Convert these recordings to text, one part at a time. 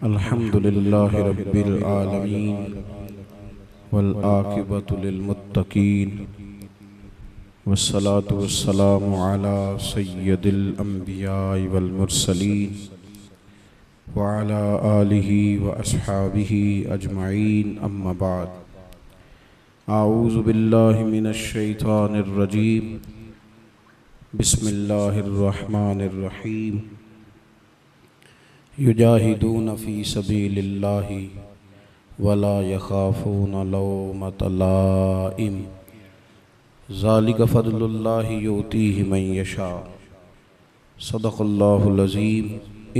अल्हम्दुलिल्लाहि रब्बिल आलमीन वल आक़िबतु लिल मुत्तक़ीन वस्सलातु वस्सलामु अला सय्यदिल अंबियाइ वल मुरसलीन व अला आलिहि व अस्हाबिहि अजमईन अम्मा बाद। आऊज़ु बिल्लाहि मिनश शैतानिर रजीम। बिस्मिल्लाहिर रहमानिर रहीम। युजाहिदून फ़ी सबीलिल्लाहि वला यख़ाफ़ून लौमत लाइम ज़ालिक फ़ज़्लुल्लाहि युतीहि मन यशा। सदक़ल्लाहुल अज़ीम।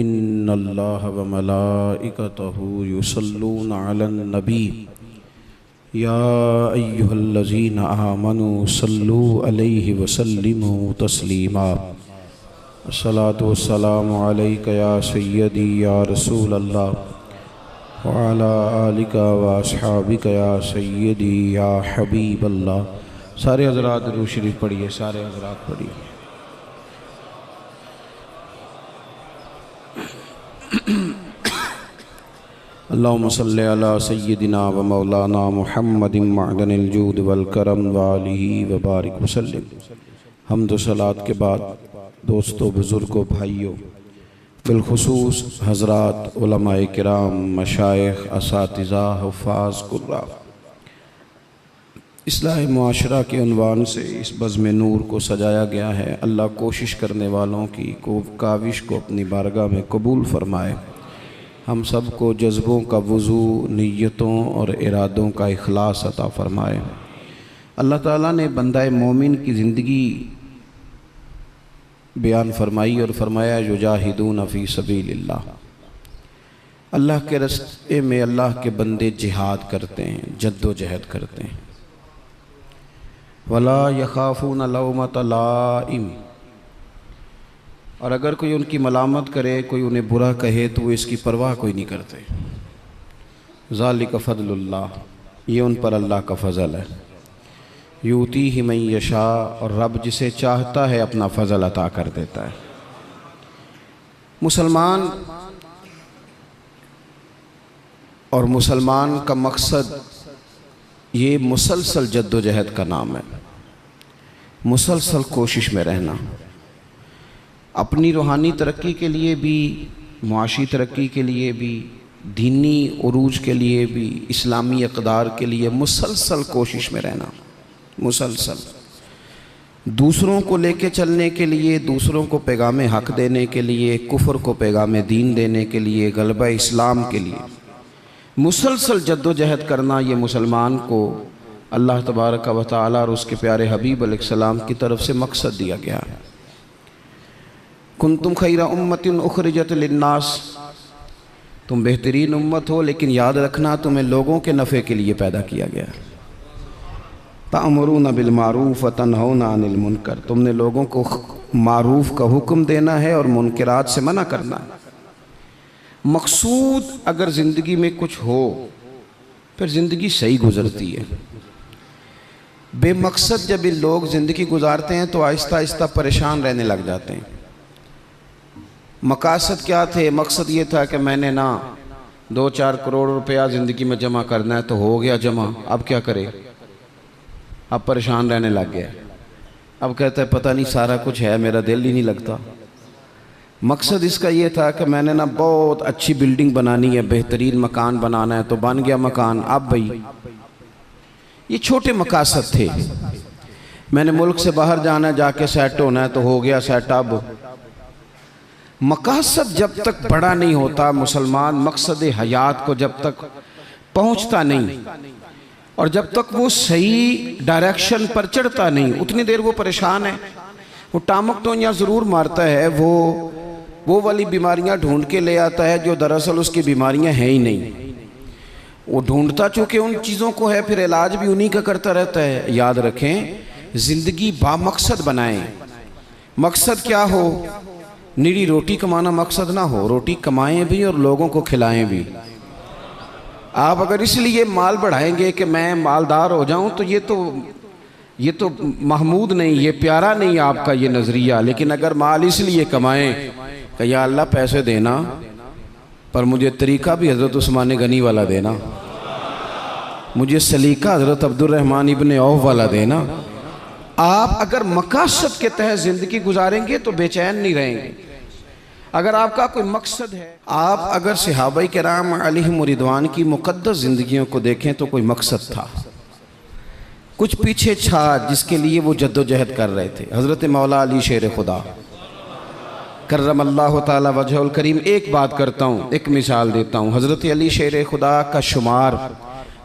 इन्नल्लाहा व मलाइकतहु युसल्लूना अलन नबी या अय्युहल्लज़ीना आमनू सल्लू अलैहि व सल्लिमू तस्लीमा। अस्सलातु वस्सलामु अलैका या सय्यदी या रसूल अल्लाह व अला आलिका व अस्हाबिका या सय्यदी या हबीब अल्लाह। सारे हज़रात दुरूद शरीफ पढ़िए, सारे हज़रात पढ़िए। अल्लाहुम्मा सल्लि अला सय्यदिना व मौलाना मुहम्मदिन मअदनिल जूद वल करम व आलिहि व बारिक वसल्लिम। हम्द व सलात के बाद दोस्तों, बुज़ुर्गों, भाइयों, बिलखुसूस हज़रात उलमाए किराम, मशाइख़, असातिज़ा, हुफ़ाज़, कुर्रा, इस्लाह मुआशरा के उन्वान से इस बज़्म नूर को सजाया गया है। अल्लाह कोशिश करने वालों की काविश को अपनी बारगाह में कबूल फ़रमाए। हम सब को जज्बों का वज़ू, नीयतों और इरादों का इखलास अता फ़रमाए। अल्लाह ताला ने बंदाए मोमिन की ज़िंदगी बयान फरमाई और फरमाया युजाहिदून फ़ी सबीलिल्लाह। अल्लाह के रास्ते में अल्लाह के बंदे जिहाद करते हैं, जद्दोजहद करते हैं। वला यख़ाफ़ून लौमत लाइम। और अगर कोई उनकी मलामत करे, कोई उन्हें बुरा कहे, तो वो इसकी परवाह कोई नहीं करते। ज़ालिक फ़ज़्लुल्लाह, ये उन पर अल्लाह का फ़ज़ल है। यूतीहि मन यशा, और रब जिसे चाहता है अपना फ़ज़ल अता कर देता है। मुसलमान और मुसलमान का मकसद ये मुसलसल जद्दोजहद का नाम है। मुसलसल कोशिश में रहना, अपनी रूहानी तरक्की के लिए भी, मुआशी तरक्की के लिए भी, दीनी उरूज के लिए भी, इस्लामी इक़दार के लिए मुसलसल कोशिश में रहना। मुसलसल दूसरों को लेके चलने के लिए, दूसरों को पैगाम हक़ देने के लिए, कुफ्र को पैगाम दीन देने के लिए, गलबा इस्लाम के लिए मुसलसल जद्दोजहद करना, ये मुसलमान को अल्लाह तबारक व तआला और उसके प्यारे हबीब अलैहिस्सलाम की तरफ से मकसद दिया गया है। कुंतुम खैरा उम्मतिन उखरिजत लिन्नास, तुम बेहतरीन उम्मत हो, लेकिन याद रखना तुम्हें लोगों के नफ़े के लिए पैदा किया गया है। तामुरून बिल मारूफ़ व तनहौना अनिल मुनकर, तुमने लोगों को मारूफ़ का हुक्म देना है और मुनकरात से मना करना है। मकसूद अगर ज़िंदगी में कुछ हो फिर ज़िंदगी सही गुज़रती है। बेमकसद जब ये लोग ज़िंदगी गुजारते हैं तो आहिस्ता आहिस्ता परेशान रहने लग जाते हैं। मकासद क्या थे? मकसद ये था कि मैंने ना 2-4 करोड़ रुपया ज़िंदगी में जमा करना है, तो हो गया जमा, अब क्या करे? अब परेशान रहने लग गया। अब कहता है पता नहीं सारा कुछ है, मेरा दिल ही नहीं लगता। मकसद इसका ये था कि मैंने ना बहुत अच्छी बिल्डिंग बनानी है, बेहतरीन मकान बनाना है, तो बन गया मकान। अब भाई ये छोटे मकासद थे। मैंने मुल्क से बाहर जाना है, जाके सेट होना है, तो हो गया सेट। अब मकासद जब तक बड़ा नहीं होता, मुसलमान मकसद हयात को जब तक पहुँचता नहीं और जब तक वो सही डायरेक्शन पर चढ़ता नहीं, उतनी देर वो परेशान है। वो टामक तो यहाँ ज़रूर मारता है, वो वाली बीमारियाँ ढूंढ के ले आता है जो दरअसल उसकी बीमारियाँ हैं ही नहीं। वो ढूंढता चूँकि उन चीज़ों को है, फिर इलाज भी उन्हीं का करता रहता है। याद रखें, ज़िंदगी बामकसद बनाएं। मकसद क्या हो? निरी रोटी कमाना मकसद ना हो, रोटी कमाएं भी और लोगों को खिलाएं भी। आप अगर इसलिए माल बढ़ाएंगे कि मैं मालदार हो जाऊं, तो ये तो महमूद नहीं, ये प्यारा नहीं आपका ये नज़रिया। लेकिन अगर माल इसलिए कमाएं कि या अल्लाह पैसे देना, पर मुझे तरीका भी हज़रत उस्मान गनी वाला देना, मुझे सलीका हज़रत अब्दुर्रहमान इब्ने औफ वाला देना। आप अगर मकासद के तहत ज़िंदगी गुजारेंगे तो बेचैन नहीं रहेंगे। अगर आपका कोई मकसद है, आप अगर सहाबाए किराम अलैहिम रिदवान की मुक़द्दस ज़िंदगियों को देखें तो कोई मकसद था, कुछ पीछे छा जिसके लिए वो जद्दोजहद कर रहे थे। हज़रत मौला अली शेर खुदा करमल्लाहु ताला वजहुल करीम, एक बात करता हूँ, एक मिसाल देता हूँ। हज़रत अली शेर खुदा का शुमार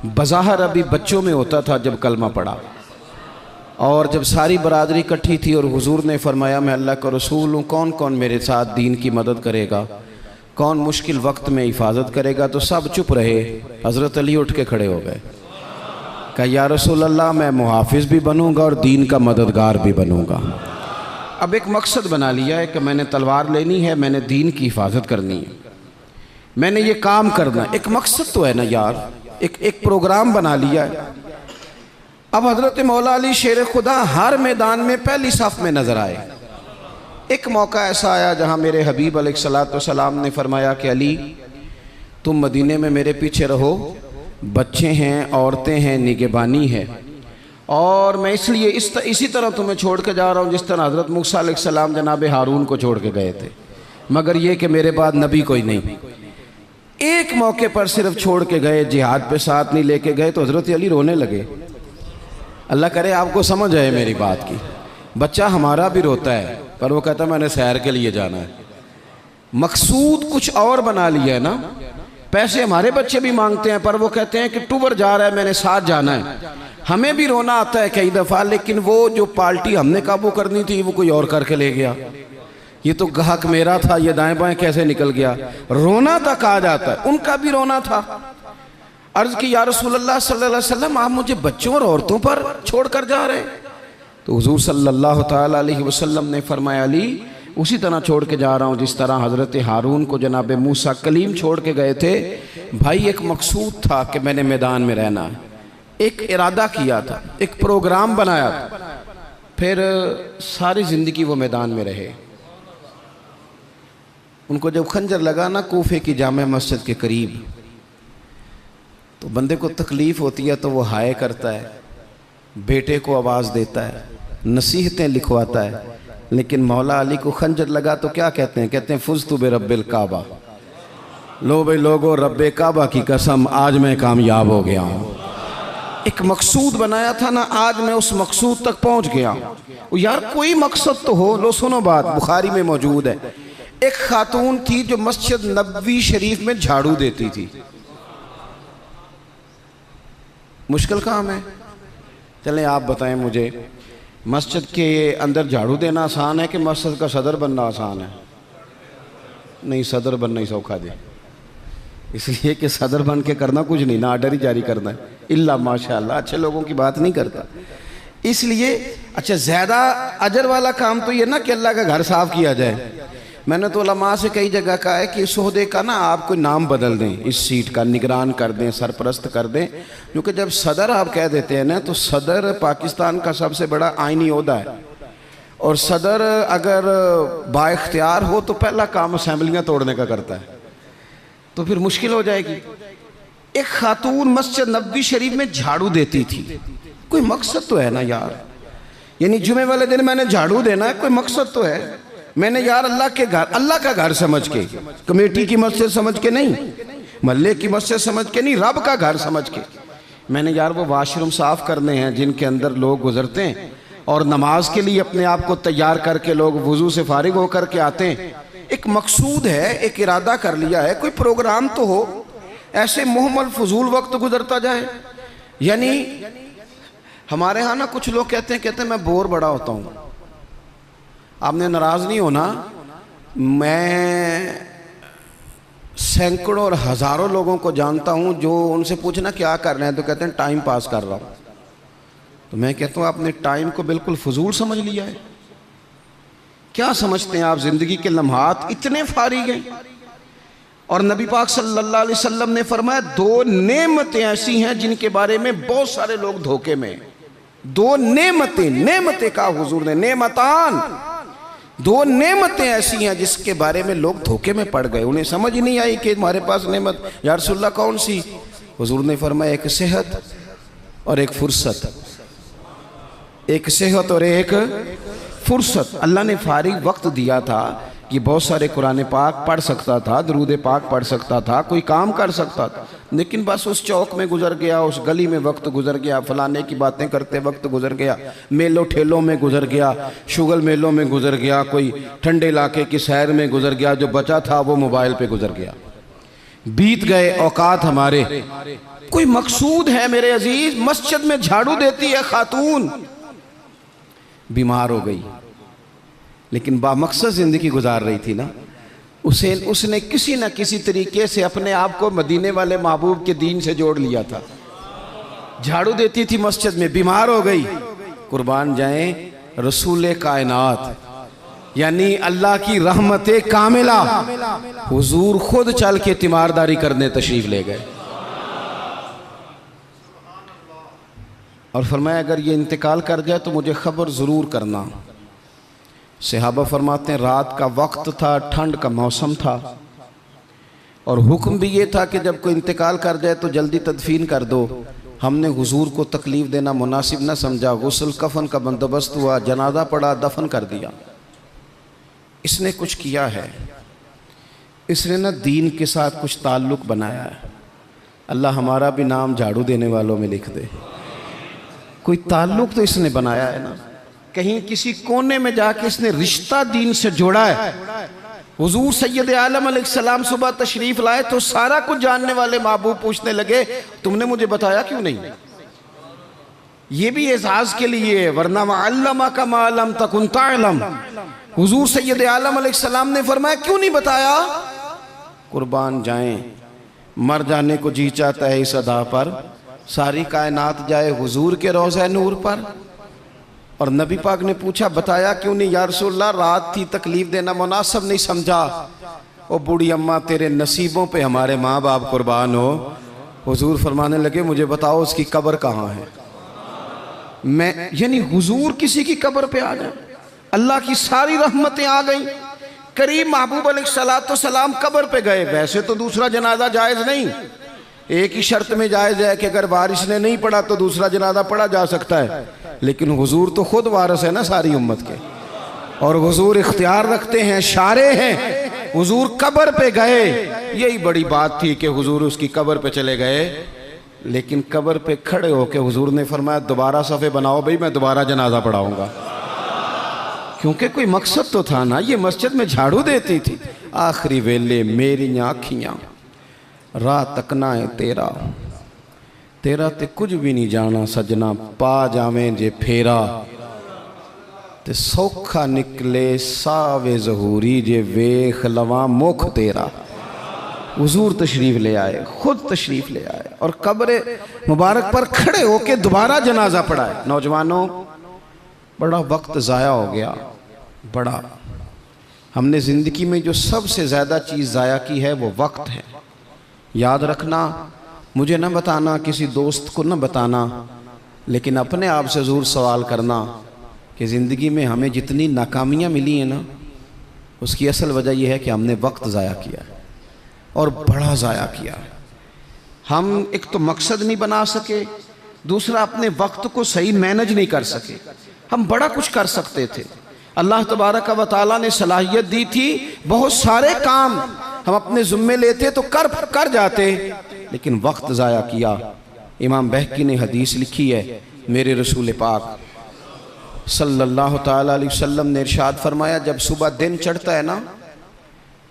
बज़ाहिर अभी बच्चों में होता था जब कलमा पड़ा, और जब सारी बरादरी इकट्ठी थी और हुजूर ने फरमाया मैं अल्लाह का रसूल हूँ, कौन कौन मेरे साथ दीन की मदद करेगा, कौन मुश्किल वक्त में हिफाजत करेगा, तो सब चुप रहे। हज़रत अली उठ के खड़े हो गए, कहा या रसूल अल्लाह मैं मुहाफिज भी बनूंगा और दीन का मददगार भी बनूंगा। अब एक मकसद बना लिया है कि मैंने तलवार लेनी है, मैंने दीन की हिफाजत करनी है, मैंने ये काम करना। एक मकसद तो है ना यार, एक प्रोग्राम बना लिया है। अब हज़रत मौला अली शेर खुदा हर मैदान में पहली सफ़ में नज़र आए। एक मौका ऐसा आया जहाँ मेरे हबीब अलैहिस्सलाम ने फरमाया कि अली तुम मदीने में मेरे पीछे रहो, बच्चे हैं, औरतें हैं, निगहबानी है, और मैं इसलिए इसी तरह तुम्हें छोड़ के जा रहा हूँ जिस तरह हज़रत मूसा अलैहिस्सलाम जनाब हारून को छोड़ के गए थे, मगर ये कि मेरे बाद नबी कोई नहीं। एक मौके पर सिर्फ छोड़ के गए, जिहाद पे साथ नहीं लेके गए, तो हज़रत अली रोने लगे। अल्लाह करे आपको समझ आए मेरी बात की। बच्चा हमारा भी रोता है, पर वो कहता है मैंने सैर के लिए जाना है। मकसूद कुछ और बना लिया है ना। पैसे हमारे बच्चे भी मांगते हैं, पर वो कहते हैं कि टूर जा रहा है, मैंने साथ जाना है। हमें भी रोना आता है कई दफ़ा, लेकिन वो जो पार्टी हमने काबू करनी थी वो कोई और करके ले गया। ये तो गाहक मेरा था, ये दाएं बाएं कैसे निकल गया। रोना तक आ जाता है, उनका भी रोना था। अर्ज़ की या रसूलल्लाह सल्लल्लाहु अलैहि वसल्लम आप मुझे बच्चों और औरतों पर छोड़ कर जा रहे हैं। तो हुजूर सल्लल्लाहु ताला अलैहि वसल्लम ने फरमाया अली उसी तरह छोड़ के जा रहा हूँ जिस तरह हज़रत हारून को जनाब मूसा कलीम छोड़ के गए थे। भाई एक मकसूद था कि मैंने मैदान में रहना है, एक इरादा किया था, एक प्रोग्राम बनाया था, फिर सारी ज़िंदगी वो मैदान में रहे। उनको जब खंजर लगा ना कूफे की जामे मस्जिद के करीब, तो बंदे को तकलीफ़ होती है तो वो हाय करता है, बेटे को आवाज़ देता है, नसीहतें लिखवाता है। लेकिन मौला अली को खंजर लगा तो क्या कहते हैं? कहते हैं फुज़्तु बिरब्बिल काबा, लो भाई लोगो रब्बे काबा की कसम आज मैं कामयाब हो गया हूँ। एक मकसूद बनाया था ना, आज मैं उस मकसूद तक पहुँच गया हूँ। यार कोई मकसद तो हो। लो सुनो बात, बुखारी में मौजूद है। एक खातून थी जो मस्जिद नबवी शरीफ में झाड़ू देती थी। मुश्किल काम है? चलें आप बताएं मुझे, मस्जिद के अंदर झाड़ू देना आसान है कि मस्जिद का सदर बनना आसान है? नहीं, सदर बनना ही सौखा दे, इसलिए कि सदर बन के करना कुछ नहीं ना, आर्डर ही जारी करना है। इल्ला माशाअल्लाह अच्छे लोगों की बात नहीं करता। इसलिए अच्छा ज़्यादा अजर वाला काम तो ये ना कि अल्लाह का घर साफ़ किया जाए। मैंने तो उलमा से कई जगह कहा है कि इस ओहदे का ना आप कोई नाम बदल दें, इस सीट का निगरान कर दें, सरपरस्त कर दें, क्योंकि जब सदर आप कह देते हैं ना तो सदर पाकिस्तान का सबसे बड़ा आइनी ओहदा है, और सदर अगर बाइख्तियार हो तो पहला काम असेंबलियाँ तोड़ने का करता है, तो फिर मुश्किल हो जाएगी। एक खातून मस्जिद नबवी शरीफ में झाड़ू देती थी, कोई मकसद तो है ना यार। यानी जुमे वाले दिन मैंने झाड़ू देना है, कोई मकसद तो है। मैंने यार अल्लाह के घर, अल्लाह का घर समझ के, कमेटी की मस्जिद समझ के नहीं, महल्ले की मस्जिद समझ के नहीं, रब का घर समझ के मैंने यार वो वाशरूम साफ़ करने हैं जिनके अंदर लोग गुजरते हैं और नमाज के लिए अपने आप को तैयार करके लोग वुज़ू से फारिग होकर के आते हैं। एक मकसूद है, एक इरादा कर लिया है, कोई प्रोग्राम तो हो। ऐसे मुहम्मल फजूल वक्त गुजरता जाए। यानी हमारे यहाँ ना कुछ लोग कहते हैं मैं बोर बड़ा होता हूँ। आपने नाराज़ नहीं होना, मैं सैकड़ों और हज़ारों लोगों को जानता हूँ जो उनसे पूछना क्या कर रहे हैं तो कहते हैं टाइम पास कर रहा हूँ। तो मैं कहता हूँ आपने टाइम को बिल्कुल फजूल समझ लिया है। क्या समझते हैं आप? ज़िंदगी के लम्हात इतने फारिग हैं। और नबी पाक सल्लल्लाहु अलैहि वसल्लम ने फरमाया दो नेमतें ऐसी हैं जिनके बारे में बहुत सारे लोग धोखे में। दो नेमतें, नेमतें का हुजूर ने नेमतान, दो नेमतें ऐसी हैं जिसके बारे में लोग धोखे में पड़ गए, उन्हें समझ ही नहीं आई कि हमारे पास नेमत या रसूलुल्लाह कौन सी। हुजूर ने फरमाया एक सेहत और एक फुर्सत, एक सेहत और एक फुर्सत। अल्लाह ने फारिग वक्त दिया था कि बहुत सारे कुरान पाक पढ़ सकता था, दरूद पाक पढ़ सकता था, कोई काम कर सकता था, लेकिन बस उस चौक में गुजर गया, उस गली में वक्त गुजर गया, फलाने की बातें करते वक्त गुजर गया, मेलों ठेलों में गुजर गया, शुगल मेलों में गुजर गया, कोई ठंडे इलाके की सैर में गुजर गया, जो बचा था वो मोबाइल पे गुजर गया। बीत गए औकात हमारे। कोई मकसूद है मेरे अजीज? मस्जिद में झाड़ू देती है खातून, बीमार हो गई लेकिन बामकसद जिंदगी गुजार रही थी ना, उसने किसी न किसी तरीके से अपने आप को मदीने वाले महबूब के दीन से जोड़ लिया था। झाड़ू देती थी मस्जिद में, बीमार हो गई। कुर्बान जाएं रसूल कायनात यानी अल्लाह की रहमत कामिला, हुजूर खुद चल के तीमारदारी करने तशरीफ ले गए और फरमाया अगर ये इंतकाल कर जाए तो मुझे खबर ज़रूर करना। सहाबा फरमाते हैं रात का वक्त था, ठंड का मौसम था और हुक्म भी ये था कि जब कोई इंतकाल कर जाए तो जल्दी तदफीन कर दो। हमने हुजूर को तकलीफ़ देना मुनासिब न समझा, गुस्ल कफन का बंदोबस्त हुआ, जनाजा पड़ा, दफन कर दिया। इसने कुछ किया है, इसने न दीन के साथ कुछ ताल्लुक़ बनाया है। अल्लाह हमारा भी नाम झाड़ू देने वालों में लिख दे। कोई ताल्लुक़ तो इसने बनाया है ना, कहीं किसी कोने में जाके इसने रिश्ता दीन से जोड़ा है। हुजूर सैयद आलम अलैहिस्सलाम सुबह तशरीफ लाए तो सारा कुछ जानने वाले महबूब पूछने लगे तुमने मुझे बताया क्यों नहीं? ये भी एजाज के लिए है, वरना अल्लमा का मालम तकुन तालम। हुजूर सैयद आलम अलैहिस्सलाम ने फरमाया क्यों नहीं बताया? कुर्बान जाएं, मर जाने को जी चाहता है इस अदा पर, सारी कायनात जाए हुजूर के रोज़ा नूर पर। और नबी पाक ने पूछा बताया क्यों नहीं? या रसूलल्लाह रात थी, तकलीफ देना मुनासिब नहीं समझा। ओ बूढ़ी अम्मा तेरे नसीबों पे हमारे माँ बाप कुर्बान हो। हुजूर फरमाने लगे मुझे बताओ उसकी कब्र कहाँ है? मैं यानी हुजूर किसी की कब्र पे आ जाए, अल्लाह की सारी रहमतें आ गई। करीम महबूब अलैहिस्सलाम कब्र पे गए। वैसे तो दूसरा जनाजा जायज़ नहीं, एक ही शर्त में जायज़ है कि अगर वारिस ने नहीं पढ़ा तो दूसरा जनाजा पढ़ा जा सकता है, लेकिन हुजूर तो खुद वारिस है ना सारी उम्मत के, और हुजूर इख्तियार रखते हैं, शारे हैं। हुजूर कब्र पे गए, यही बड़ी बात थी कि हुजूर उसकी कब्र पे चले गए, लेकिन कब्र पे खड़े होकर हुजूर ने फरमाया दोबारा सफ़े बनाओ भाई, मैं दोबारा जनाजा पढ़ाऊंगा। क्योंकि कोई मकसद तो था ना, ये मस्जिद में झाड़ू देती थी। आखिरी वेले मेरी आँखियाँ राह तकना है तेरा, तेरा ते कुछ भी नहीं जाना सजना, पा जावें जे फेरा ते सौखा निकले सावे ज़हूरी, जे वेख लवा मुख तेरा। हुजूर तशरीफ़ ले आए, खुद तशरीफ़ ले आए और कब्र मुबारक पर खड़े होके दोबारा जनाजा पढ़ाए। नौजवानों बड़ा वक्त ज़ाया हो गया, बड़ा। हमने ज़िंदगी में जो सबसे ज़्यादा चीज़ ज़ाया की है वो वक्त है। याद रखना, मुझे न बताना, किसी दोस्त को न बताना, लेकिन अपने आप से ज़रूर सवाल करना कि ज़िंदगी में हमें जितनी नाकामियाँ मिली हैं ना, उसकी असल वजह यह है कि हमने वक्त ज़ाया किया है और बड़ा ज़ाया किया है। हम एक तो मकसद नहीं बना सके, दूसरा अपने वक्त को सही मैनेज नहीं कर सके। हम बड़ा कुछ कर सकते थे, अल्लाह तबारक व तआला ने सलाहियत दी थी, बहुत सारे काम हम अपने ज़िम्मे लेते तो कर जाते, लेकिन वक्त ज़ाया किया। इमाम बहकी ने हदीस लिखी है, मेरे रसूल पाक सल्लल्लाहु ताला अलैहि वसल्लम ने इरशाद फरमाया जब सुबह दिन चढ़ता है ना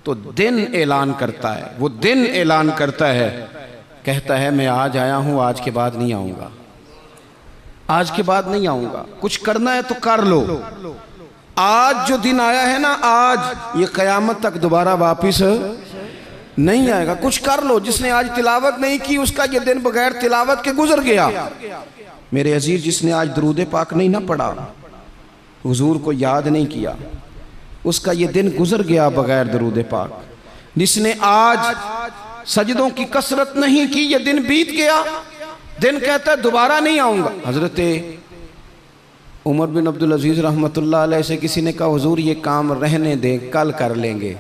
तो दिन ऐलान करता है, वो दिन ऐलान करता है, कहता है मैं आज आया हूँ, आज के बाद नहीं आऊँगा, आज के बाद नहीं आऊँगा। कुछ करना है तो कर लो। आज जो दिन आया है ना, आज ये क़यामत तक दोबारा वापिस नहीं आएगा। कुछ कर लो। जिसने आज तिलावत नहीं की उसका ये दिन बगैर तिलावत के गुजर गया। मेरे अजीज, जिसने आज दरूद पाक नहीं ना पढ़ा, हुजूर को याद नहीं किया, उसका ये दिन गुजर गया बगैर दरूद पाक। जिसने आज सजदों की कसरत नहीं की, ये दिन बीत गया। दिन कहता है दोबारा नहीं आऊँगा। हजरत उमर बिन अब्दुल अजीज़ रहमतुल्लाह अलैह से किसी ने कहा हुजूर ये काम रहने दें, कल कर लेंगे।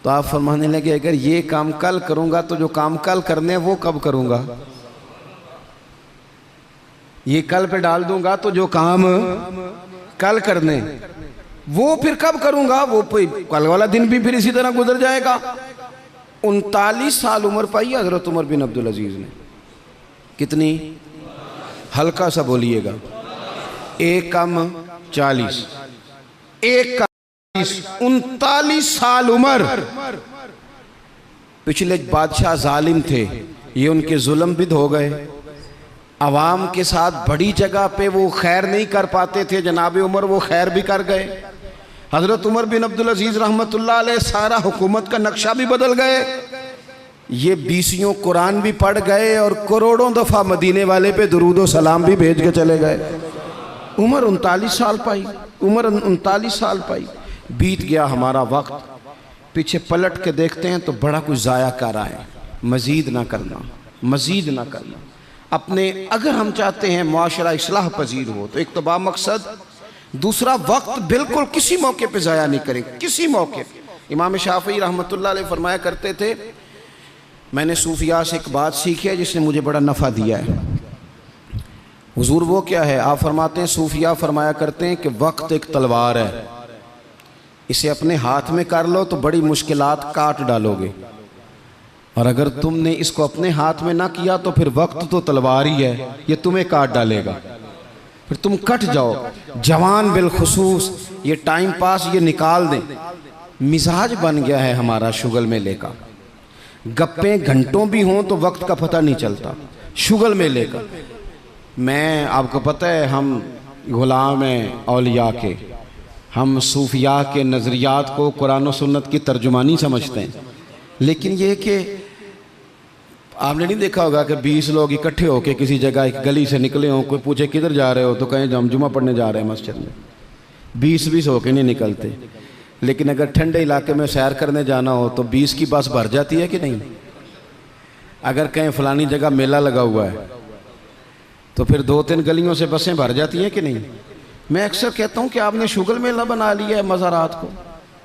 तो आप फरमाने लगे अगर ये काम कल करूँगा तो जो काम कल करने वो कब करूँगा? ये कल पे डाल दूंगा तो जो काम कल करने वो फिर कब करूँगा? वो कल वाला दिन भी फिर इसी तरह गुजर जाएगा। 39 साल उम्र पाई हज़रत उमर बिन अब्दुल अजीज़ ने। कितनी? हल्का सा बोलिएगा। 1 कम 40, 1 कम 40, 39 साल उम्र। पिछले बादशाह जालिम थे, ये उनके जुल्म भी हो गए। अवाम के साथ बड़ी जगह पे वो खैर नहीं कर पाते थे, जनाब उमर वो खैर भी कर गए। हज़रत उमर बिन अब्दुल अजीज़ रहमतुल्लाह अलैह सारा हुकूमत का नक्शा भी बदल गए। ये 20 कुरान भी पढ़ गए और करोड़ों दफ़ा मदीने वाले पे दुरूद व सलाम भी भेज के चले गए। उम्र 39 साल पाई, उम्र 39 साल पाई। बीत गया हमारा वक्त, पीछे पलट के देखते हैं तो बड़ा कुछ ज़ाया कर आए। मज़ीद ना करना, मज़ीद ना करना। अपने अगर हम चाहते हैं मुआशरा इस्लाह पजीर हो तो एक तो बामकसद, दूसरा वक्त बिल्कुल किसी मौके पे ज़ाया नहीं करें, किसी मौके पे। इमाम शाफ़ी रहमतुल्लाह अलैह फरमाया करते थे, मैंने सूफिया से एक बात सीखी है जिसने मुझे बड़ा नफ़ा दिया है। हुजूर वो क्या है? आप फरमाते हैं, सूफिया फरमाया करते हैं कि वक्त एक तलवार है, इसे अपने हाथ में कर लो तो बड़ी मुश्किलात काट डालोगे, और अगर तुमने इसको अपने हाथ में ना किया तो फिर वक्त तो तलवार ही है, ये तुम्हें काट डालेगा, फिर तुम कट जाओ। जवान बिलखुसूस ये टाइम पास ये निकाल दें। मिजाज बन गया है हमारा शुगल मेले का। गप्पे घंटों भी हों तो वक्त का पता नहीं चलता। शुगल मेले का, मैं आपको पता है हम गुलाम हैं औलिया के, हम सूफिया के नज़रियात को कुरान और सुन्नत की तर्जुमानी समझते हैं। लेकिन ये कि आपने नहीं देखा होगा कि 20 लोग इकट्ठे होकर किसी जगह एक गली से निकले हों, कोई पूछे किधर जा रहे हो तो कहें हम जुमा पढ़ने जा रहे हैं मस्जिद में। 20 होके नहीं निकलते। लेकिन अगर ठंडे इलाके में सैर करने जाना हो तो 20 की बस भर जाती है कि नहीं? अगर कहीं फ़लानी जगह मेला लगा हुआ है तो फिर 2-3 गलियों से बसें भर जाती हैं कि नहीं? मैं अक्सर कहता हूँ कि आपने शुगल मेला बना लिया है मज़ारात को।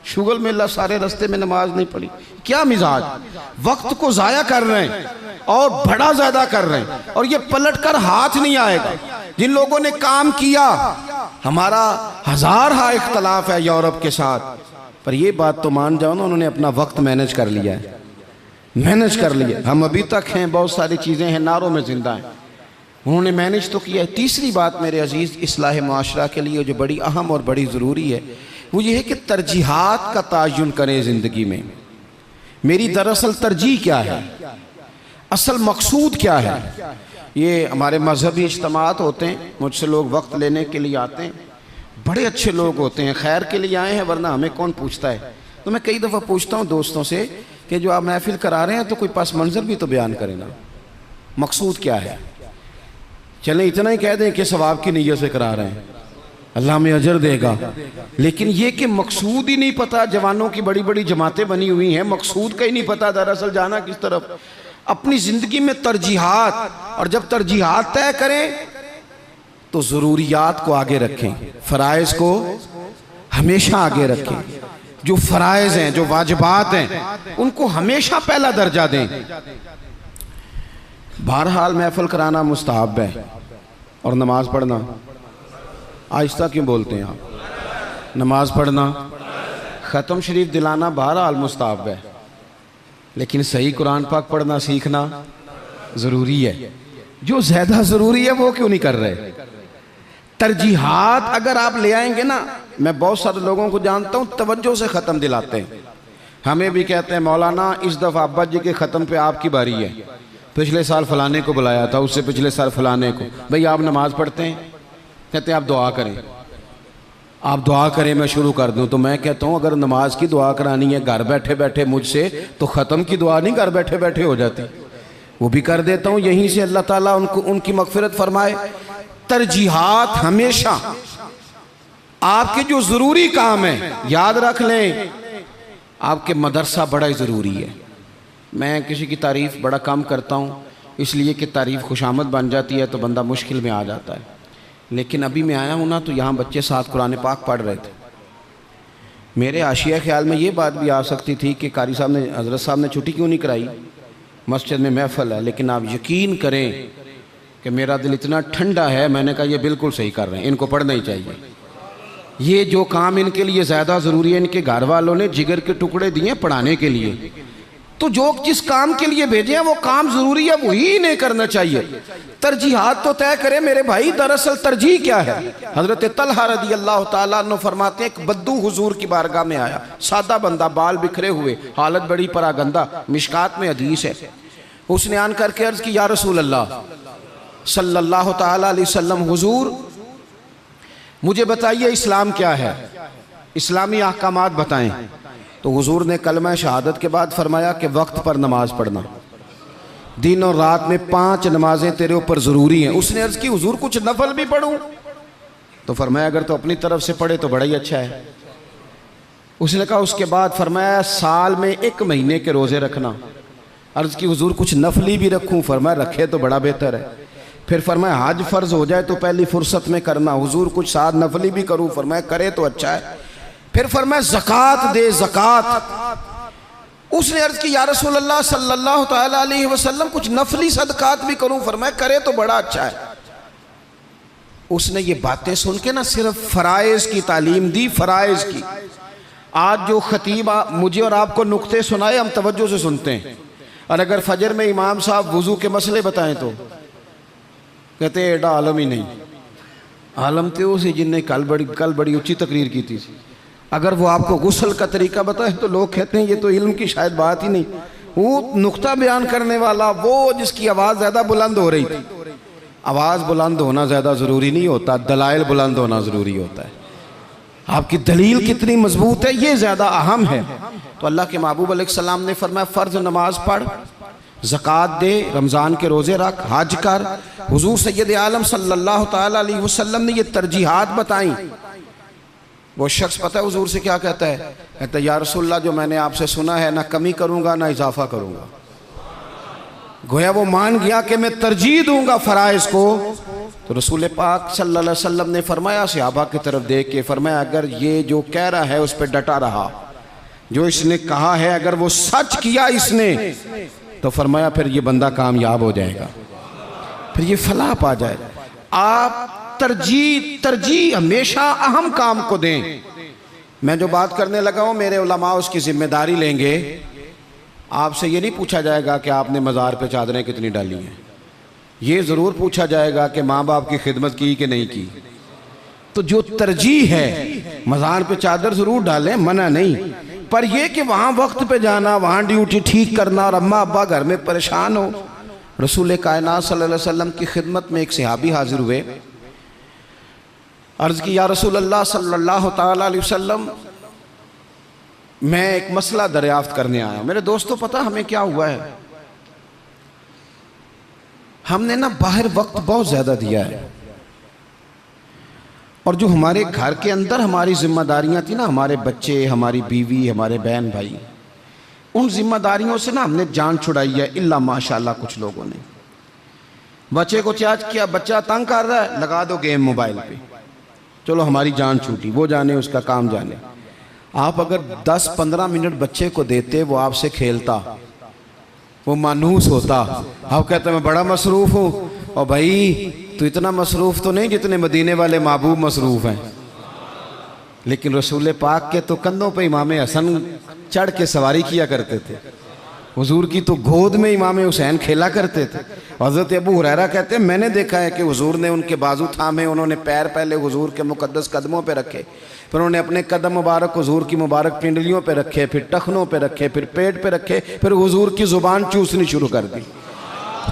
शुगल मेला, सारे रास्ते में नमाज नहीं पढ़ी, क्या मिजाज? वक्त को ज़ाया कर रहे हैं और बड़ा ज़्यादा कर रहे हैं, और ये पलट कर हाथ नहीं आएगा। जिन लोगों ने काम किया, हमारा 1000 इख्तलाफ है यूरोप के साथ, पर ये बात तो मान जाओ ना, उन्होंने अपना वक्त मैनेज कर लिया है, मैनेज कर लिया। हम अभी तक हैं, बहुत सारी चीज़ें हैं, नारों में जिंदा हैं, उन्होंने मैनेज तो किया है। तीसरी बात मेरे अजीज़ इस्लाह माशरा के लिए जो बड़ी अहम और बड़ी ज़रूरी है वो ये है कि तरजीहात का तयन करें ज़िंदगी में। मेरी दरअसल तरजीह क्या है, असल मकसूद क्या है? ये हमारे मजहबी इज्तिमात होते हैं, मुझसे लोग वक्त लेने के लिए आते हैं, बड़े अच्छे लोग होते हैं, खैर के लिए आए हैं, वरना हमें कौन पूछता है। तो मैं कई दफ़ा पूछता हूँ दोस्तों से कि जो आप महफिल करा रहे हैं तो कोई पस मंज़र भी तो बयान करें ना, मकसूद क्या है? चलें इतना ही कह दें कि सवाब की नीयत से करा रहे हैं, अल्लाह में अजर देगा, लेकिन ये कि मकसूद ही नहीं पता। जवानों की बड़ी बड़ी जमातें बनी हुई हैं, मकसूद का ही नहीं पता दरअसल जाना किस तरफ। अपनी ज़िंदगी में तरजीहात, और जब तरजीहात तय करें तो ज़रूरियात को आगे रखें, फ़राइज़ को हमेशा आगे रखें। जो फ़राइज़ हैं, जो वाजिबात हैं, उनको हमेशा पहला दर्जा दें। बहरहाल महफिल कराना मुस्तहब है और नमाज पढ़ना, आहिस्ता क्यों बोलते हैं आप? नमाज पढ़ना, ख़त्म शरीफ दिलाना बहरहाल मुस्तहब है, लेकिन सही कुरान पाक पढ़ना सीखना ज़रूरी है। जो ज़्यादा ज़रूरी है वो क्यों नहीं कर रहे? तरजीहात अगर आप ले आएंगे ना, मैं बहुत सारे लोगों को जानता हूँ तवज्जो से ख़त्म दिलाते हैं। हमें भी कहते हैं मौलाना इस दफ़ा अब्बा जी के ख़त्म पे आपकी बारी है, पिछले साल फ़लाने को बुलाया था, उससे पिछले साल फ़लाने को। भाई आप नमाज़ पढ़ते हैं? कहते हैं आप दुआ करें, आप दुआ करें मैं शुरू कर दूं। तो मैं कहता हूं अगर नमाज की दुआ करानी है घर बैठे बैठे मुझसे, तो ख़त्म की दुआ नहीं घर बैठे बैठे हो जाती, वो भी कर देता हूं यहीं से। अल्लाह ताला उनको उनकी मग़फ़िरत फरमाए। तरजीहात हमेशा आपके जो ज़रूरी काम है, याद रख लें, आपके मदरसा बड़ा ही ज़रूरी है। मैं किसी की तारीफ़ बड़ा कम करता हूँ, इसलिए कि तारीफ़ खुशामद बन जाती है तो बंदा मुश्किल में आ जाता है। लेकिन अभी मैं आया हूँ ना तो यहाँ बच्चे साथ कुरान पाक पढ़ रहे थे। मेरे आशिया ख्याल में ये बात भी आ सकती थी कि कारी साहब ने, हज़रत साहब ने छुट्टी क्यों नहीं कराई, मस्जिद में महफिल है। लेकिन आप यकीन करें कि मेरा दिल इतना ठंडा है, मैंने कहा ये बिल्कुल सही कर रहे हैं, इनको पढ़ना ही चाहिए। ये जो काम इनके लिए ज़्यादा ज़रूरी है, इनके घर वालों ने जिगर के टुकड़े दिए पढ़ाने के लिए, तो जो जिस काम के लिए भेजे हैं वो काम ज़रूरी है, वही नहीं करना चाहिए। तरजीहात तो तय करें मेरे भाई। दरअसल तरजीह क्या है? हज़रत तलहा रज़ी अल्लाह ताला अन्हु फरमाते हैं, एक बद्दू हुजूर की बारगाह में आया, सादा बंदा, बाल बिखरे हुए, हालत बड़ी परागंदा, मिशकात में हदीस है। उसने आन करके अर्ज़ की, या रसूल अल्लाह सल्लल्लाहु ताला अलैहि वसल्लम, हुजूर मुझे बताइए इस्लाम क्या है, इस्लामी अहकामात बताएं। तो हुजूर ने कलमा शहादत के बाद फरमाया कि वक्त पर नमाज पढ़ना, दिन और रात में 5 नमाजें तेरे ऊपर ज़रूरी हैं। उसने अर्ज़ की, हुजूर कुछ नफल भी पढ़ूं? तो फरमाया अगर तो अपनी तरफ से पढ़े तो बड़ा ही अच्छा है। उसने कहा, उसके बाद फरमाया साल में 1 महीने के रोज़े रखना। अर्ज़ की, हुजूर कुछ नफली भी रखूं? फरमाया रखे तो बड़ा बेहतर है। फिर फरमाया हज फ़र्ज हो जाए तो पहली फुर्सत में करना। हुजूर कुछ साथ नफली भी करूं? फरमाया करे तो अच्छा है। फिर फरमाया ज़कात दे, ज़कात। उसने अर्ज़ की, या रसूल अल्लाह सल्लल्लाहु ताला अलैहि वसल्लम कुछ नफली सदकात भी करूं? फरमाया करे तो बड़ा अच्छा है। उसने ये बातें सुन के ना सिर्फ फ़राइज़ की तालीम दी, फ़राइज़ की। आज जो खतीब मुझे और आपको नुक्ते सुनाए हम तवज्जो से सुनते हैं, और अगर फजर में इमाम साहब वज़ू के मसले बताएं तो कहते हैं एडा आलम ही नहीं। आलम तो उसी जिनने कल बड़ी ऊंची तकरीर की थी। अगर वो आपको गुस्ल का तरीका बताए तो लोग कहते हैं ये तो इल्म की शायद बात ही नहीं। वो नुक्ता बयान करने वाला, वो जिसकी आवाज़ ज़्यादा बुलंद हो रही थी। आवाज़ बुलंद होना ज़्यादा ज़रूरी नहीं होता, दलाइल बुलंद होना ज़रूरी होता है। आपकी दलील कितनी मजबूत है ये ज़्यादा अहम है। तो अल्लाह के महबूब अलैहिस्सलाम ने फरमाया फ़र्ज़ नमाज पढ़, ज़कात दे, रमज़ान के रोज़े रख, हज कर। हुज़ूर सैयद आलम सल्लल्लाहु ताला अलैहि वसल्लम ने ये तरजीहात बताई। वो शख्स पता है हुज़ूर से क्या कहता है? कहता है, या रसूलल्लाह जो मैंने आपसे सुना है ना कमी करूँगा ना इजाफा करूँगा। गोया वो मान गया कि मैं तरजीह दूँगा फ़राइज़ को। तो रसूल पाक सल्लल्लाहु अलैहि वसल्लम ने फरमाया, सहाबा की तरफ देख के फरमाया, अगर ये जो कह रहा है उस पर डटा रहा, जो इसने कहा है अगर वो सच किया इसने, तो फरमाया फिर ये बंदा कामयाब हो जाएगा, फिर ये फलाह पा जाएगा। आप तरजीह हमेशा अहम काम को दें। मैं जो बात करने लगा हूँ मेरे उलमा उसकी जिम्मेदारी लेंगे। आपसे ये नहीं पूछा जाएगा कि आपने मज़ार पे चादरें कितनी डाली हैं, ये ज़रूर पूछा जाएगा कि माँ बाप की खिदमत की कि नहीं की। तो जो तरजीह है, मज़ार पे चादर ज़रूर डालें, मना नहीं, पर यह कि वहाँ वक्त पे जाना, वहाँ ड्यूटी ठीक करना और अम्मा अब्बा घर में परेशान हो। रसूल कायनात सल्लल्लाहु अलैहि वसल्लम की खिदमत में एक सहाबी हाजिर हुए, अर्ज़ की, या रसूल अल्लाह सल्लल्लाहु ताला अलैहि वसल्लम मैं एक मसला दरियाफ्त करने आया। मेरे दोस्तों पता हमें क्या हुआ है, हमने ना बाहर वक्त बहुत ज़्यादा दिया है, और जो हमारे घर के अंदर हमारी जिम्मेदारियां थी ना, हमारे बच्चे, हमारी बीवी, हमारे बहन भाई, उन जिम्मेदारियों से ना हमने जान छुड़ाई है। इल्ला माशाल्लाह कुछ लोगों ने बच्चे को चार्ज किया, बच्चा तंग कर रहा है, लगा दो गेम मोबाइल पे, चलो हमारी जान छूटी, वो जाने उसका काम जाने। आप अगर 10-15 मिनट बच्चे को देते, वो आपसे खेलता, वो मानूस होता। आप कहते मैं बड़ा मसरूफ़ हूँ, और भाई तो इतना मसरूफ़ तो नहीं जितने मदीने वाले महबूब मसरूफ़ हैं। लेकिन रसूल पाक के तो कंधों पे इमाम हसन चढ़ के सवारी किया करते थे, हुजूर की तो गोद में इमाम हुसैन खेला करते थे। हज़रत अबू हुरैरा कहते हैं मैंने देखा है कि हुजूर ने उनके बाजू थामे, उन्होंने पैर पहले हुजूर के मुकद्दस कदमों पे रखे, फिर उन्होंने अपने कदम मुबारक हुजूर की मुबारक पिंडलियों पे रखे, फिर टखनों पे रखे, फिर पेट पे रखे, फिर हुजूर की ज़ुबान चूसनी शुरू कर दी।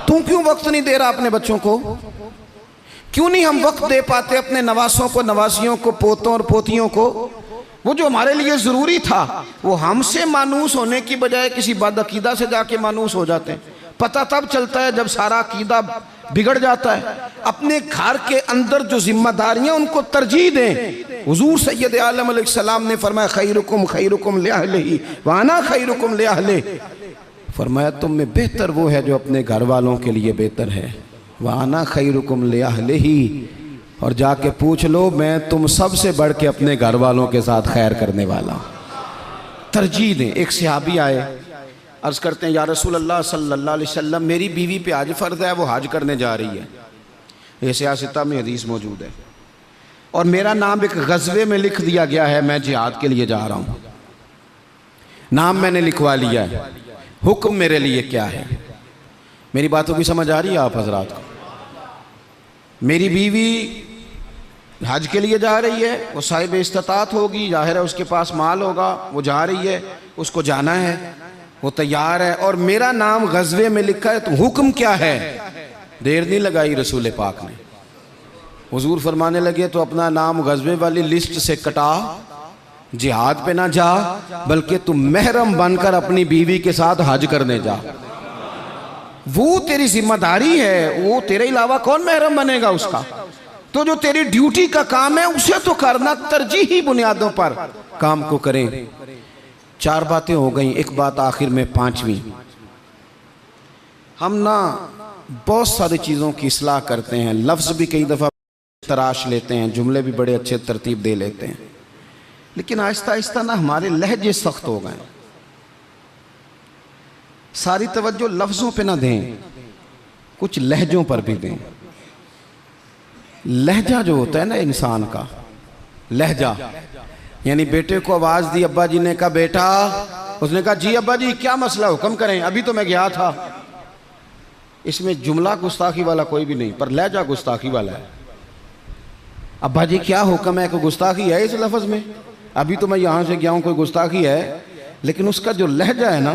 तू क्यों वक्त नहीं दे रहा अपने बच्चों को? क्यों नहीं हम वक्त दे पाते अपने नवासों को, नवासियों को, पोतों और पोतियों को? वो जो हमारे लिए ज़रूरी था वो हमसे मानूस होने की बजाय किसी बदअकीदा से जाके मानूस हो जाते हैं। पता तब चलता है जब सारा अकीदा बिगड़ जाता है। अपने घर के अंदर जो जिम्मेदारियां उनको तरजीह दें। हुजूर सैयद आलम अलैहिस्सलाम ने फरमाया खैरुकुम खैरुकुम लिअहलिही व अना खैरुकुम लिअहलिही, फरमाया तुम में बेहतर वो है जो अपने घर वालों के लिए बेहतर है, व अना खैरुकुम लिअहलिही, और जाके पूछ लो, मैं तुम सबसे बढ़ के अपने घर वालों के साथ खैर करने वाला हूँ। तरजीह दें। एक सहाबी आए, अर्ज़ करते हैं, या रसूल अल्लाह सल्लल्लाहु अलैहि वसल्लम, मेरी बीवी पे हज फ़र्ज़ है, वो हज करने जा रही है, ये सियासता में हदीस मौजूद है, और मेरा नाम एक गज़वे में लिख दिया गया है, मैं जिहाद के लिए जा रहा हूँ, नाम मैंने लिखवा लिया है, हुक्म मेरे लिए क्या है? मेरी बातों की समझ आ रही है आप हजरात को? मेरी बीवी हज के लिए जा रही है, वो साहिब इस्तात होगी, जाहिर है उसके पास माल होगा, वो जा रही है, उसको जाना है, वो तैयार है, और मेरा नाम गज़वे में लिखा है, तो हुक्म क्या है? देर नहीं लगाई रसूल पाक ने, हुजूर फरमाने लगे, तो अपना नाम गज़वे वाली लिस्ट से कटा, जिहाद पे ना जा, बल्कि तुम महरम बनकर अपनी बीवी के साथ हज करने जा। वो तेरी जिम्मेदारी है, वो तेरे अलावा कौन महरम बनेगा उसका? तो जो तेरी ड्यूटी का काम है उसे तो करना, तरजीही बुनियादों पर काम को करें। 4 बातें हो गई, एक बात आखिर में 5वीं। हम ना बहुत सारी चीज़ों की इस्लाह करते हैं, लफ्ज़ भी कई दफ़ा तराश लेते हैं, जुमले भी बड़े अच्छे तरतीब दे लेते हैं, लेकिन आहिस्ता आहिस्ता ना हमारे लहजे सख्त हो गए। सारी तवज्जो लफ्ज़ों पे ना दें, कुछ लहजों पर भी दें। लहजा जो होता है ना इंसान का, लहजा, यानी बेटे को आवाज़ दी, अब्बा जी ने कहा बेटा, उसने कहा जी अब्बा जी क्या मसला, हुक्म करें, अभी तो मैं गया था। इसमें जुमला गुस्ताखी वाला कोई भी नहीं, पर लहजा गुस्ताखी वाला है। अब्बा जी क्या हुक्म है? कोई गुस्ताखी है इस लफ्ज़ में? अभी तो मैं यहाँ से गया हूँ, कोई गुस्ताखी है? लेकिन उसका जो लहजा है ना,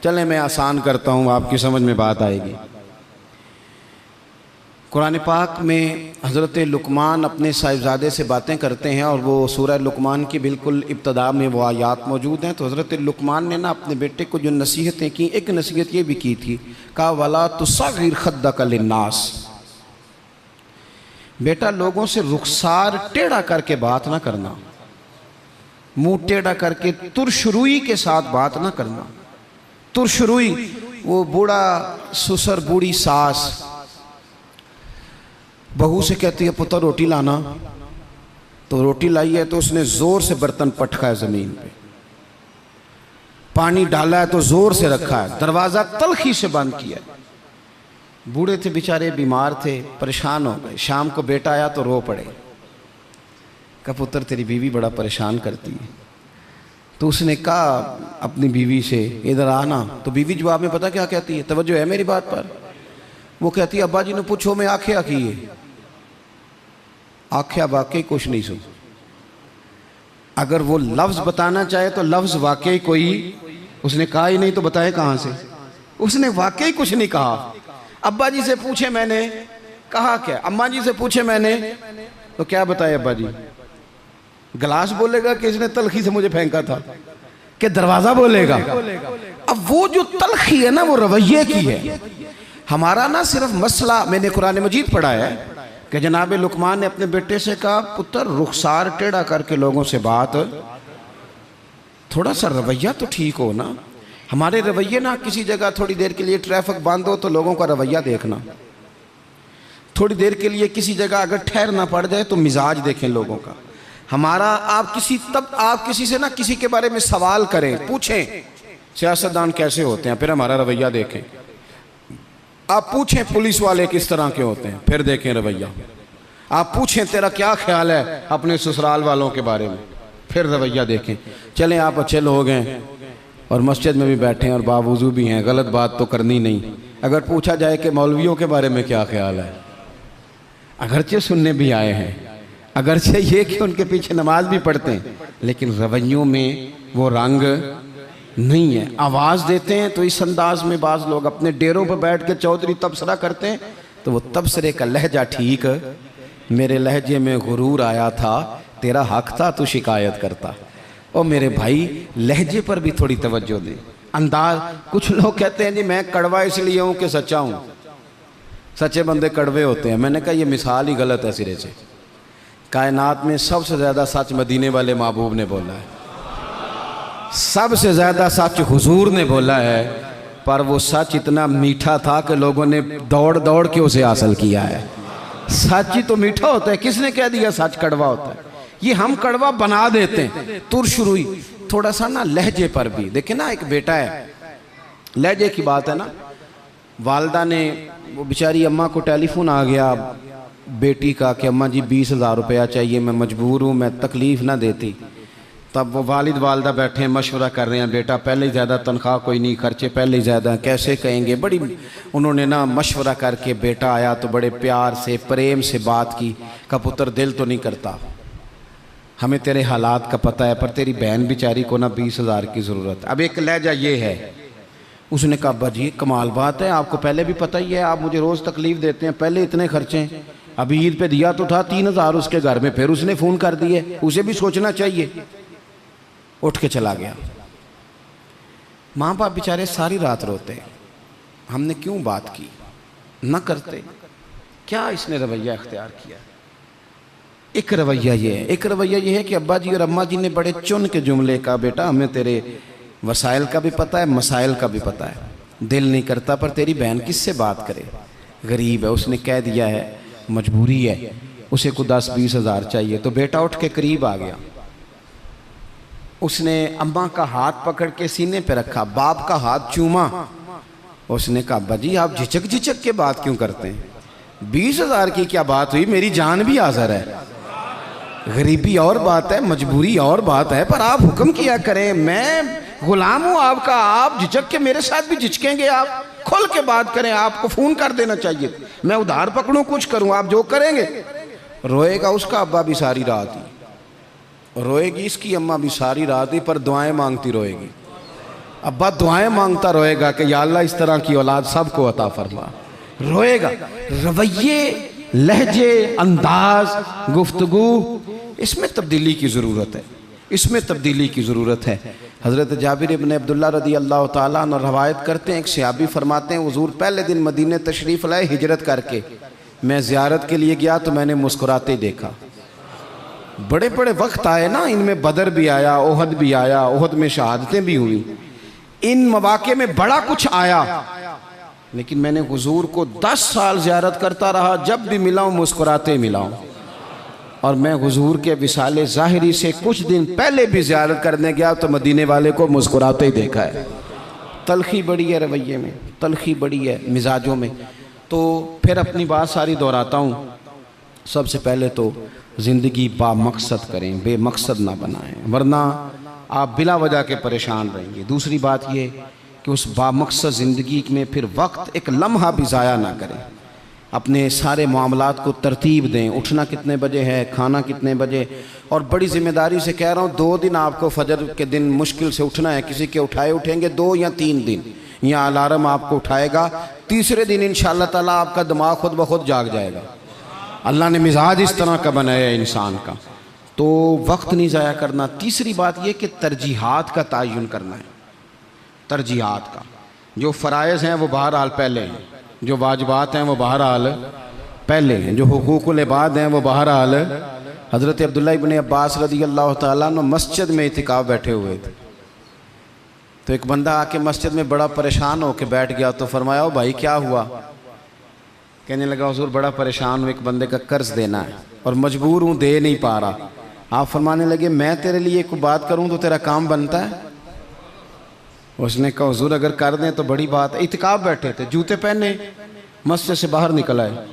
चलें मैं आसान करता हूँ, आपकी समझ में बात आएगी। कुरान पाक में हज़रत लुकमान अपने साहिबजादे से बातें करते हैं, और वो सूरह लुकमान की बिल्कुल इब्तदा में वो आयात मौजूद हैं। तो हज़रत लुकमान ने ना अपने बेटे को जो नसीहतें की, एक नसीहत ये भी की थी, कहा वला तुसग़िर खद्दक लिन्नास, बेटा लोगों से रुखसार टेढ़ा करके बात ना करना, मुंह टेढ़ा करके तुरशरुई के साथ बात ना करना। तुरशरुई, वो बूढ़ा ससुर बूढ़ी सास बहू से कहती है पुत्र रोटी लाना, तो रोटी लाई है तो उसने जोर से बर्तन पटका है ज़मीन पे, पानी डाला है तो जोर से रखा है, दरवाज़ा तलखी से बंद किया। बूढ़े थे बेचारे, बीमार थे, परेशान हो गए। शाम को बेटा आया तो रो पड़े, कहा पुत्र तेरी बीवी बड़ा परेशान करती है। तो उसने कहा अपनी बीवी से इधर आना, तो बीवी जवाब में पता क्या कहती है? तवज्जो है मेरी बात पर? वो कहती है अब्बा जी ने पूछो मैं आख्या की है, आख्या वाकई कुछ नहीं सुन। अगर वो लफ्ज़ बताना चाहे तो लफ्ज़ वाकई कोई उसने कहा ही नहीं, तो बताए कहाँ से? उसने वाकई कुछ नहीं कहा। अब्बा जी से पूछे मैंने, कहा क्या? अम्मा जी से पूछे मैंने, तो क्या बताए अब्बा जी? गिलास बोलेगा कि इसने तलखी से मुझे फेंका था, कि दरवाज़ा बोलेगा? अब वो जो तलखी है ना, वो रवैये की है। हमारा ना सिर्फ मसला, मैंने कुरान मजीद पढ़ा है कि जनाब लुकमान ने अपने बेटे से कहा पुत्र रुखसार टेढ़ा करके लोगों से बात, थोड़ा सा रवैया तो ठीक हो ना। हमारे रवैये ना, किसी जगह थोड़ी देर के लिए ट्रैफिक बंद हो तो लोगों का रवैया देखना, थोड़ी देर के लिए किसी जगह अगर ठहरना पड़ जाए तो मिजाज देखें लोगों का। हमारा आप किसी से ना किसी के बारे में सवाल करें, पूछें सियासतदान कैसे होते हैं, फिर हमारा रवैया देखें। आप पूछें पुलिस वाले किस तरह के होते हैं, फिर देखें रवैया। आप पूछें तेरा क्या ख्याल है अपने ससुराल वालों के बारे में, फिर रवैया देखें। चलें आप अच्छे लोग हैं और मस्जिद में भी बैठे हैं और बावजूद भी हैं, गलत बात तो करनी नहीं। अगर पूछा जाए कि मौलवियों के बारे में क्या ख्याल है, अगरचे सुनने भी आए हैं, अगरचे ये कि उनके पीछे नमाज भी पढ़ते हैं, लेकिन रवैयों में वो रंग नहीं है। आवाज़ देते हैं तो इस अंदाज में बाज़ लोग अपने डेरों पर बैठ के चौधरी तबसरा करते हैं, तो वो तबसरे का लहजा ठीक, मेरे लहजे में गुरूर आया था, तेरा हक था तू शिकायत करता। और मेरे भाई लहजे पर भी थोड़ी तवज्जो दे, अंदाज। कुछ लोग कहते हैं जी मैं कड़वा इसलिए हूँ कि सच्चा हूँ, सच्चे बंदे कड़वे होते हैं। मैंने कहा ये मिसाल ही गलत है सिरे से। कायनात में सबसे ज़्यादा सच मदीने वाले महबूब ने बोला है, सबसे ज़्यादा सच हुजूर ने बोला है, पर वो सच इतना मीठा था कि लोगों ने दौड़ दौड़ के उसे हासिल किया है। सच ही तो मीठा होता है। किसने कह दिया सच कड़वा होता है? ये हम कड़वा बना देते हैं। तुरशुरुई थोड़ा सा ना लहजे पर भी देखे ना, एक बेटा है, लहजे की बात है ना, वालदा ने, वो बेचारी अम्मा को टेलीफोन आ गया बेटी का कि अम्मा जी 20,000 रुपया चाहिए, मैं मजबूर हूँ, मैं तकलीफ़ ना देती। तब वो वालिद वालदा बैठे हैं, मशवरा कर रहे हैं, बेटा पहले ही ज़्यादा तनख्वाह कोई नहीं, खर्चे पहले ही ज़्यादा, कैसे कहेंगे। बड़ी उन्होंने ना मशवरा करके, बेटा आया तो बड़े प्यार से प्रेम से बात की, का पुत्र दिल तो नहीं करता, हमें तेरे हालात का पता है, पर तेरी बहन बेचारी को ना 20,000 की ज़रूरत। अब एक लहजा ये है, उसने कहा अब्बा जी कमाल बात है, आपको पहले भी पता ही है, आप मुझे रोज़ तकलीफ़ देते हैं, पहले इतने खर्चे, अभी ईद पे दिया तो था 3,000 उसके घर में, फिर उसने फ़ोन कर दिए, उसे भी सोचना चाहिए। उठ के चला गया। माँ बाप बेचारे सारी रात रोते, हमने क्यों बात की, न करते, क्या इसने रवैया इख्तियार किया। एक रवैया ये है, एक रवैया ये है कि अब्बा जी और अम्मा जी ने बड़े चुन के जुमले का, बेटा हमें तेरे वसाइल का भी पता है, मसाइल का भी पता है, दिल नहीं करता, पर तेरी बहन किससे बात करे, गरीब है, उसने कह दिया है मजबूरी है, उसे को 10-20 हज़ार चाहिए। तो बेटा उठ के करीब आ गया, उसने अम्मा का हाथ पकड़ के सीने पे रखा, बाप का हाथ चूमा। उसने कहा अब्बा जी आप झिझक झिझक के बात क्यों करते हैं, 20,000 की क्या बात हुई, मेरी जान भी हाज़िर है, गरीबी और बात है, मजबूरी और बात है, पर आप हुक्म किया करें, मैं गुलाम हूँ आपका, आप झिझक के मेरे साथ भी झिझकेंगे, आप खुल के बात करें, आपको फ़ोन कर देना चाहिए, मैं उधार पकड़ूँ कुछ करूँ, आप जो करेंगे। रोएगा उसका अब्बा भी सारी रात ही, रोएगी इसकी अम्मा भी सारी रात ही, पर दुआएं मांगती रोएगी। अब्बा दुआएं मांगता रोएगा कि या अल्लाह इस तरह की औलाद सबको अता फरमा। रोएगा। रवैये, लहजे, अंदाज, गुफ्तगू, इसमें तब्दीली की ज़रूरत है, इसमें तब्दीली की ज़रूरत है। हज़रत जाबिर इब्न अब्दुल्ला रदी अल्लाह ताला अन्हु रवायत करते हैं, एक सहाबी फरमाते हैं हुज़ूर पहले दिन मदीने तशरीफ़ लाए हिजरत करके, मैं ज़ियारत के लिए गया तो मैंने मुस्कुराते देखा। बड़े बड़े वक्त आए ना, इनमें बदर भी आया, ओहद भी आया, ओहद में शहादतें भी हुई, इन मौक़े में बड़ा कुछ आया, लेकिन मैंने हुजूर को 10 साल ज़ियारत करता रहा, जब भी मिलाऊं मुस्कुराते मिलाऊं। और मैं हुजूर के विसाले ज़ाहिरी से कुछ दिन पहले भी ज़ियारत करने गया तो मदीने वाले को मुस्कुराते ही देखा है। तलखी बड़ी है रवैये में, तलखी बड़ी है मिजाजों में। तो फिर अपनी बात सारी दोहराता हूँ। सबसे पहले तो ज़िंदगी बामकसद करें, बेमकसद ना बनाएं, वरना आप बिला वजह के परेशान रहेंगे। दूसरी बात ये कि उस बामकसद ज़िंदगी में फिर वक्त एक लम्हा भी ज़ाया ना करें, अपने सारे मामलात को तरतीब दें, उठना कितने बजे है, खाना कितने बजे। और बड़ी ज़िम्मेदारी से कह रहा हूँ, 2 दिन आपको फजर के दिन मुश्किल से उठना है, किसी के उठाए उठेंगे 2 या 3 दिन, या अलार्म आपको उठाएगा, तीसरे दिन इंशाअल्लाह ताला आपका दिमाग खुद ब खुद जाग जाएगा। अल्लाह ने मिजाज इस तरह का बनाया है इंसान का, तो वक्त नहीं ज़ाया करना। तीसरी बात यह कि तरजीहात का तयन करना है, तरजीहात का। जो फ़राइज़ हैं वो बहरहाल पहले हैं, जो वाजिबात हैं वो बहरहाल पहले हैं, जो हुकूकुल इबाद हैं वो बहरहाल। हज़रत अब्दुल्लाह इब्न अब्बास रज़ी अल्लाह ताला अन्हु मस्जिद में इतिकाफ़ बैठे हुए थे, तो एक बंदा आके मस्जिद में बड़ा परेशान होकर बैठ गया। तो फरमाया ओ भाई क्या हुआ? कहने लगा हुज़ूर बड़ा परेशान हूँ, एक बंदे का कर्ज़ देना है और मजबूर हूँ, दे नहीं पा रहा। आप फरमाने लगे मैं तेरे लिए कोई बात करूँ तो तेरा काम बनता है? उसने कहा हुज़ूर अगर कर दें तो बड़ी बात है। इतिकाफ़ बैठे थे, जूते पहने मस्जिद से बाहर निकल आए।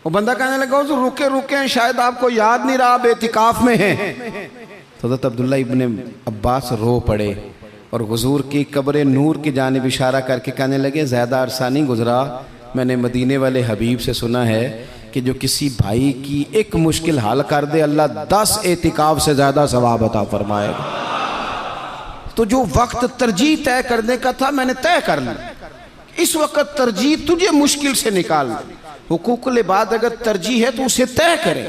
वो बंदा कहने लगा हुज़ूर रुके रुके, शायद आपको याद नहीं रहा, आप इतिकाफ़ में हैं। तो हज़रत अब्दुल्लाह इब्न अब्बास रो पड़े और हुज़ूर की कब्र नूर की जानिब इशारा करके कहने लगे ज़्यादा अरसा नहीं गुजरा, मैंने मदीने वाले हबीब से सुना है कि जो किसी भाई की एक मुश्किल हल कर दे, अल्लाह 10 एतिकाफ़ से ज़्यादा सवाब अता फरमाएगा। तो जो वक्त तरजीह तय करने का था मैंने तय कर लिया, इस वक्त तरजीह तुझे मुश्किल से निकाल। हुकूकुल इबाद अगर तरजीह है तो उसे तय करें,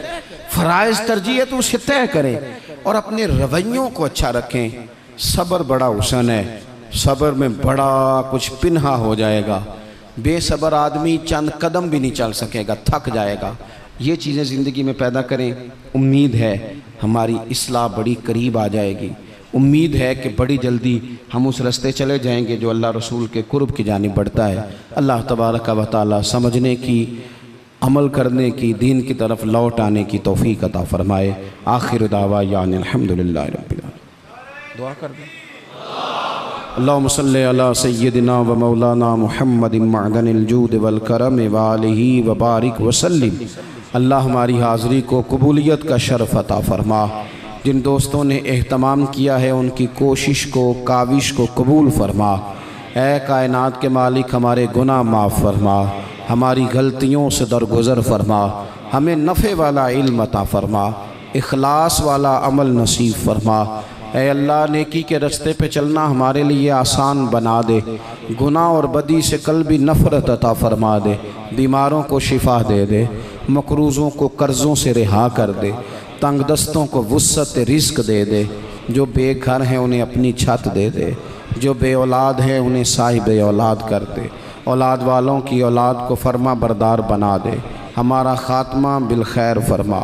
फ़राइज़ तरजीह है तो उसे तय करें, और अपने रवैयों को अच्छा रखें। सब्र बड़ा हुसन है, सब्र में बड़ा कुछ पिन्हा हो जाएगा। बेसब्र आदमी चंद कदम भी नहीं चल सकेगा, थक जाएगा। ये चीज़ें ज़िंदगी में पैदा करें। उम्मीद है हमारी इस्लाह बड़ी करीब आ जाएगी, उम्मीद है कि बड़ी जल्दी हम उस रास्ते चले जाएंगे जो अल्लाह रसूल के कुर्ब की जानिब बढ़ता है। अल्लाह तबारक व तआला समझने की अमल करने की, दीन की तरफ लौट आने की तौफीक अता फ़रमाए। आखिर दावा यानी अल्हम्दुलिल्लाह रब्बिल आलमीन। दुआ कर दें। अल्लाहुम्मा सल्लि अला सय्यिदिना व मौलाना मुहम्मदिन मअदनिल जूद वल करम व आलिहि व बारिक व सल्लिम। अल्लाह हमारी हाज़िरी को कबूलियत का शर्फ़ अता फ़रमा। जिन दोस्तों ने एहतमाम किया है उनकी कोशिश को, काविश को कबूल फ़रमा। ऐ कायनात के मालिक, हमारे गुनाह माफ़ फ़रमा, हमारी गलतियों से दरगुज़र फ़रमा, हमें नफ़े वाला इल्म अता फ़रमा, इखलास वाला अमल नसीब फ़रमा। ऐ अल्लाह, नेकी के रास्ते पे चलना हमारे लिए आसान बना दे। गुनाह और बदी से कल्बी नफ़रत अता फ़रमा दे। बीमारों को शिफा दे दे, मकरूज़ों को कर्ज़ों से रिहा कर दे, तंग दस्तों को वुस्अत रिज़्क दे दे। जो बेघर हैं उन्हें अपनी छत दे दे, जो बे औलाद हैं उन्हें साहिब औलाद कर दे। औलाद वालों की औलाद को फरमा बरदार बना दे। हमारा ख़ात्मा बिल खैर फरमा,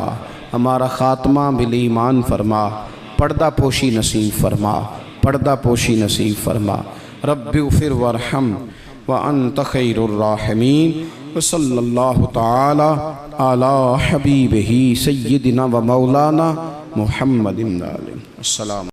हमारा ख़ात्मा बिल ईमान फरमा। पर्दा पोशी नसीब फरमा, पर्दा पोशी नसीब फरमा। रब्बि उफ़िर वरहम व अंत खैरुर राहिमीन। व सल्लल्लाहु तआला अला हबीबिही सय्यिदिना व मौलाना मुहम्मदिन। अस्सलाम।